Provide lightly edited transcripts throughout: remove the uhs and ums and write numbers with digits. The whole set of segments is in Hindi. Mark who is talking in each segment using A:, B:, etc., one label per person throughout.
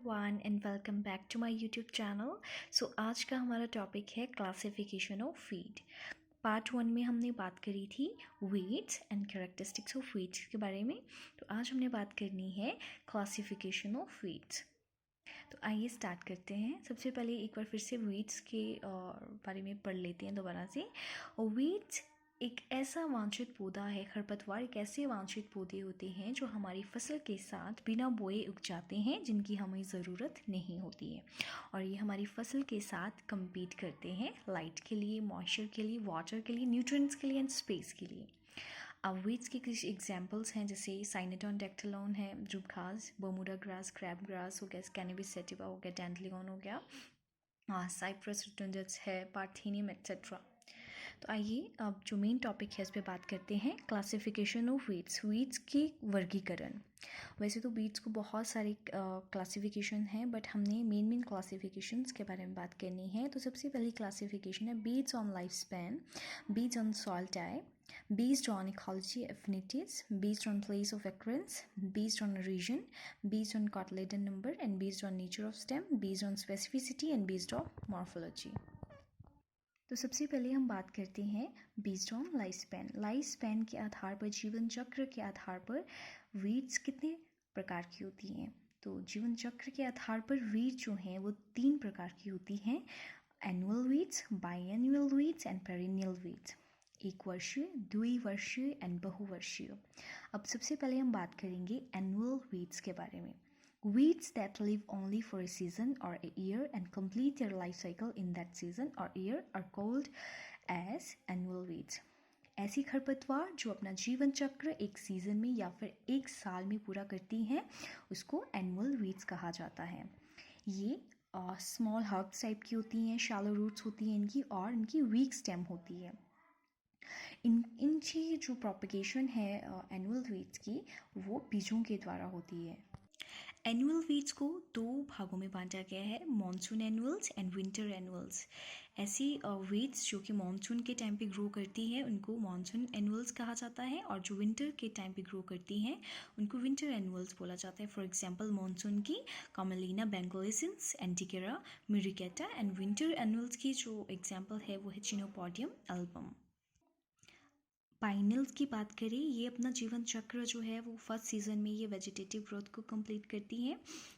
A: Everyone and welcome back to my YouTube channel. आज का हमारा टॉपिक है क्लासिफिकेशन ऑफ वीट। पार्ट 1 में हमने बात करी थी weeds and characteristics of weeds के बारे में। तो आज हमने बात करनी है क्लासिफिकेशन ऑफ वीट्स। तो आइए स्टार्ट करते हैं। सबसे पहले एक बार फिर से वीट्स के बारे में पढ़ लेते हैं दोबारा से। वीट्स एक ऐसा वांछित पौधा है, खरपतवार एक ऐसे वांछित पौधे होते हैं जो हमारी फसल के साथ बिना बोए उग जाते हैं, जिनकी हमें ज़रूरत नहीं होती है। और ये हमारी फसल के साथ compete करते हैं लाइट के लिए, मॉइस्चर के लिए, वाटर के लिए, न्यूट्रिएंट्स के लिए एंड स्पेस के लिए। अब वीट्स के कुछ एग्जाम्पल्स हैं, जैसे साइनेटॉन डेक्टिलॉन है, जुब घास, बर्मुडा ग्रास, क्रैब ग्रास हो गया, कैनबिस सैटिवा हो गया, डैंडलियन हो गया, साइप्रस रोटुंडस है, पार्थेनियम एक्सेट्रा। तो आइए अब जो मेन टॉपिक है इस पर बात करते हैं, क्लासिफिकेशन ऑफ वीट्स। वीट्स की वर्गीकरण। वैसे तो वीट्स को बहुत सारे क्लासिफिकेशन हैं, बट हमने मेन क्लासिफिकेशंस के बारे में बात करनी है। तो सबसे पहली क्लासिफिकेशन है based on life span, based on soil type, based on ecology affinities, based on place of occurrence, based on region, based on cotyledon number, and based on nature of stem, based on specificity and based on morphology. तो सबसे पहले हम बात करते हैं based on life span. Life span के आधार पर, जीवन चक्र के आधार पर वीट्स कितने प्रकार की होती हैं। तो जीवन चक्र के आधार पर वीट जो हैं वो 3 प्रकार की होती हैं: annual weeds, biannual weeds and perennial weeds. एक वर्षीय, द्विवर्षीय एंड बहुवर्षीय। अब सबसे पहले हम बात करेंगे एनुअल वीट्स के बारे में। Weeds that live only for a season or a year and complete their life cycle in that season or year are called as annual weeds. ऐसी खरपतवार जो अपना जीवन चक्र एक सीज़न में या फिर एक साल में पूरा करती हैं, उसको एनुअल वीड्स कहा जाता है। ये स्मॉल हर्ब्स टाइप की होती हैं, शैलो रूट्स होती हैं इनकी, और इनकी वीक स्टेम होती है। इनकी जो प्रोपगेशन है एनुअल वीड्स की, वो बीजों के द्वारा होती है। एनुअल वीड्स को 2 भागों में बांटा गया है, monsoon annuals and winter annuals. ऐसी वीड्स जो कि मॉनसून के टाइम पे ग्रो करती हैं उनको मॉनसून एनुअल्स कहा जाता है, और जो विंटर के टाइम पे ग्रो करती हैं उनको विंटर एनुअल्स बोला जाता है। फॉर एग्जांपल मॉनसून की कामेलिना बेंगोलिसेंस, एंटिकेरा, मिरिकेटा, एंड विंटर एनुअल्स की जो एग्जांपल है वो है चिनोपॉडियम एल्बम। पाइनल्स की बात करें, ये अपना जीवन चक्र जो है वो फर्स्ट सीज़न में ये वेजिटेटिव ग्रोथ को कंप्लीट करती हैं,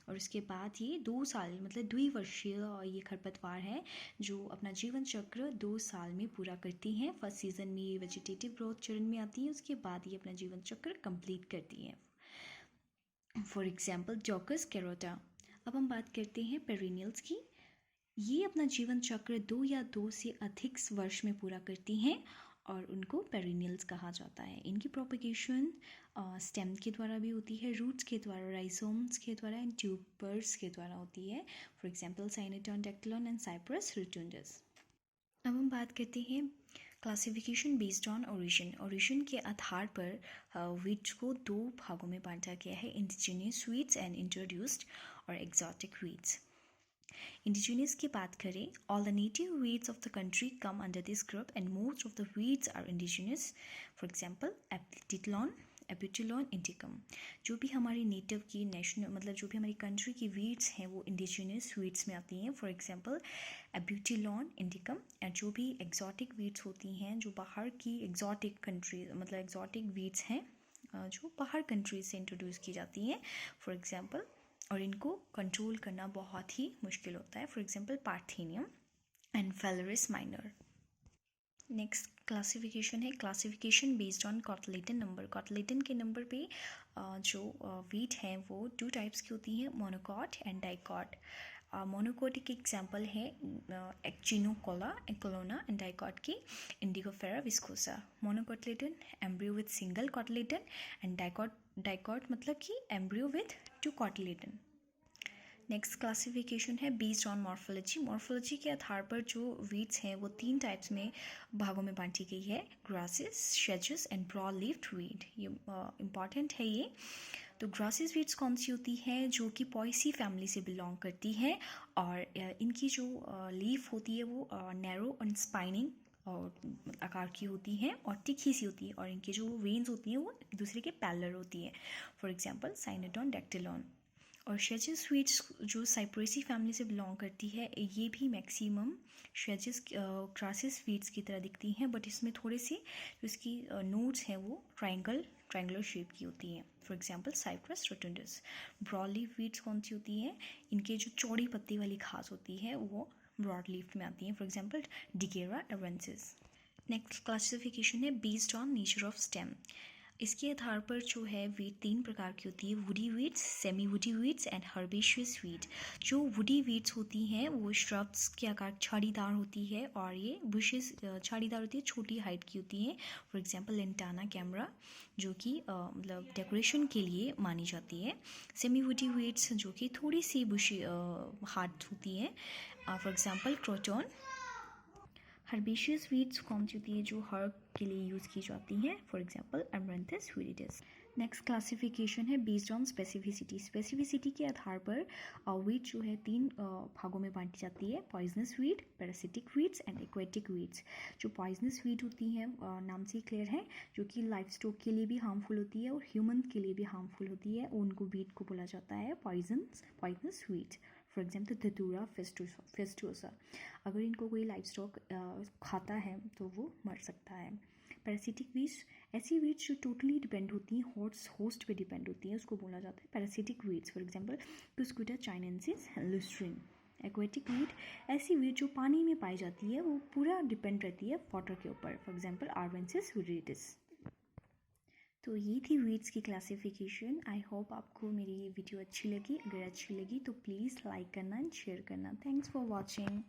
A: और उसके बाद ये 2 साल मतलब द्विवर्षीय ये खरपतवार है जो अपना जीवन चक्र 2 साल में पूरा करती हैं। फर्स्ट सीज़न में ये वेजिटेटिव ग्रोथ चरण में आती है, उसके बाद ये अपना जीवन चक्र कंप्लीट करती हैं। For example Daucus carota. अब हम बात करते हैं पेरिनियल्स की। ये अपना जीवन चक्र 2 या 2 से अधिक वर्ष में पूरा करती हैं और उनको पेरिनियल्स कहा जाता है। इनकी प्रोपगेशन स्टेम के द्वारा भी होती है, रूट्स के द्वारा, राइजोम्स के द्वारा एंड ट्यूबर्स के द्वारा होती है। For example Cynodon dactylon and Cyperus rotundus. अब हम बात करते हैं classification based on origin. Origin के आधार पर वीट्स को 2 भागों में बांटा गया है, इंडिजिनियस वीट्स एंड इंट्रोड्यूस्ड और एग्जॉटिक वीट्स। Indigenous की बात करें, all the native weeds of the country come under this group and most of the weeds are indigenous. For example, Abutilon indicum। जो भी हमारी नेटिव की नेशनल मतलब जो भी हमारी कंट्री की वीड्स हैं वो इंडिजिनियस वीड्स में आती हैं। For example एब्यूटिलॉन इंडिकम। और जो भी एग्जॉटिक वीड्स होती हैं, जो बाहर की एग्जॉटिक कंट्री मतलब एग्जॉटिक वीड्स हैं जो बाहर कंट्रीज से इंट्रोड्यूस की जाती हैं, फॉर एग्जांपल, और इनको कंट्रोल करना बहुत ही मुश्किल होता है। For example Parthenium and Phalaris minor. Next classification है classification based on cotyledon number. Cotyledon के नंबर पे जो वीट हैं वो 2 टाइप्स की होती हैं, मोनोकॉट एंड डाइकॉट। मोनोकॉट के एग्जांपल है एक्चिनोकोला, एकोलोना, एंड डाइकॉट की indigofera viscosa. Monocotyledon embryo with single cotyledon and dicot मतलब कि embryo with 2 cotyledon. Next classification है बेस्ड ऑन मॉर्फोलॉजी। मॉर्फोलॉजी के आधार पर जो वीड्स हैं वो 3 टाइप्स में भागों में बांटी गई है, ग्रासेस, शेजेस एंड ब्रॉड लीफ्ड वीड। ये इम्पॉर्टेंट है ये। तो ग्रासेस वीड्स कौन सी होती हैं, जो कि पॉइसी फैमिली से बिलोंग करती हैं, और इनकी जो लीफ होती है वो नैरो एंड स्पाइनिंग और आकार की होती हैं और तिखी सी होती है, और इनकी जो वेन्स होती हैं वो एक दूसरे के पैरेलल होती हैं। For example Cynodon dactylon. और शेजिस वीड्स जो साइप्रेसी फैमिली से बिलोंग करती है, ये भी मैक्सिमम शेजिस क्रासिस वीड्स की तरह दिखती हैं, बट इसमें थोड़े से जो इसकी नोड्स हैं वो ट्रायंगुलर शेप की होती हैं। For example Cyperus rotundus. Broad leaf weeds कौन सी होती हैं? इनके जो चौड़ी पत्ती वाली घास होती है वो ब्रॉड लीफ में आती हैं। For example Digera arvensis. Next classification है based on nature of stem. इसके आधार पर जो है वीड 3 प्रकार की होती है, woody weeds, semi woody weeds and herbaceous weed. जो वुडी वीड्स होती हैं वो श्रब्स के आकार छाड़ीदार होती है, और ये बुशेस छाड़ीदार होती है, छोटी हाइट की होती हैं। फॉर एग्जांपल लेंटाना कैमरा, जो कि मतलब डेकोरेशन के लिए मानी जाती है। सेमी वुडी वीड्स जो कि थोड़ी सी बुशी हार्ड होती हैं। For example croton. Herbaceous weeds कौन सी होती है? जो हर्ब के लिए यूज़ की जाती हैं। For example Amaranthus viridis. Next classification है बेस्ड ऑन स्पेसिफिसिटी। स्पेसिफिसिटी के आधार पर वीड जो है 3 भागों में बांटी जाती है, poisonous weed, parasitic weeds and aquatic weeds. जो पॉइजनस वीड होती हैं नाम से क्लियर है, जो कि लाइफ स्टॉक के लिए भी हार्मफुल होती है और ह्यूमन के लिए भी हार्मफुल होती है, उनको वीड को बोला जाता है पॉइजनस वीड। फॉर एग्जाम्पल धतूरा फेस्टोसा। अगर इनको कोई लाइफ स्टॉक खाता है तो वो मर सकता है। पैरासिटिक वीड्स ऐसी वीड्स जो टोटली डिपेंड होती हैं, होस्ट पे डिपेंड होती हैं, उसको बोला जाता है parasitic weeds. For example Cuscuta chinensis, लुस्ट्रीन। एक्वेटिक वीड ऐसी वीड जो पानी में पाई जाती है, वो पूरा डिपेंड रहती है वाटर के ऊपर। For example arvensis viridis. तो ये थी वीड्स की क्लासिफिकेशन। आई होप आपको मेरी ये वीडियो अच्छी लगी। अगर अच्छी लगी तो प्लीज़ लाइक करना एंड शेयर करना। Thanks for watching.